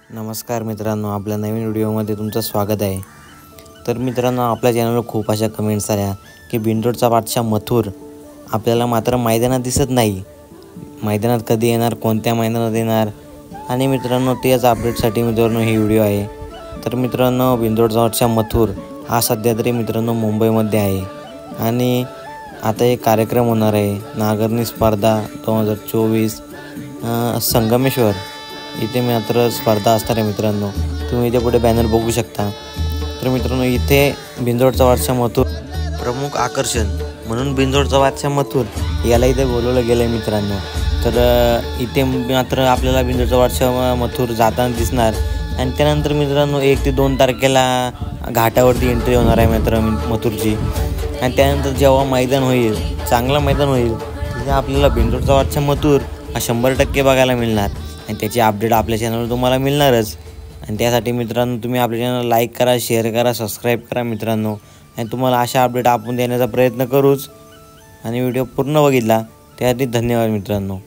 नमस्कार मित्रांनो, आपल्या नवीन व्हिडिओमध्ये तुमचं स्वागत आहे। तर मित्रांनो, आपल्या चॅनलवर खूप अशा कमेंट्स आल्या की बिनजोडचा बादशाह मथुर आपल्याला मात्र मैदानात दिसत नाही। मैदानात कधी येणार, कोणत्या मैदानात येणार, आणि मित्रांनो त्याच अपडेटसाठी मित्रांनो ही व्हिडिओ आहे। तर मित्रांनो, बिनजोडचा बादशाह मथुर हा सध्या तरी मित्रांनो मुंबईमध्ये आहे आणि आता एक कार्यक्रम होणार आहे, नागरणी स्पर्धा 2024 संगमेश्वर इथे मात्र स्पर्धा असणार आहे मित्रांनो। तुम्ही इथे पुढे बॅनर बघू शकता। तर मित्रांनो, इथे बिनजोडचा बादशाह मथुर प्रमुख आकर्षण म्हणून बिनजोडचा बादशाह मथुर याला इथे बोलवलं गेलं आहे मित्रांनो। तर इथे मात्र आपल्याला बिनजोडचा बादशाह मथुर जाताना दिसणार आणि त्यानंतर मित्रांनो 1 ते 2 तारखेला घाटावरती एंट्री होणार आहे मित्र मथुरची। आणि त्यानंतर जेव्हा मैदान होईल, चांगलं मैदान होईल, तिथे आपल्याला बिनजोडचा बादशाह मथुर हा 100% बघायला मिळणार आणि त्याची अपडेट आपल्या चॅनलवर तुम्हाला मिळणारच। आणि त्यासाठी मित्रांनो तुम्ही आपल्या चॅनल लाईक करा, शेअर करा, सबस्क्राईब करा मित्रांनो। आणि तुम्हाला अशा अपडेट आपण देण्याचा प्रयत्न करूच। आणि व्हिडिओ पूर्ण बघितला त्यासाठी धन्यवाद मित्रांनो।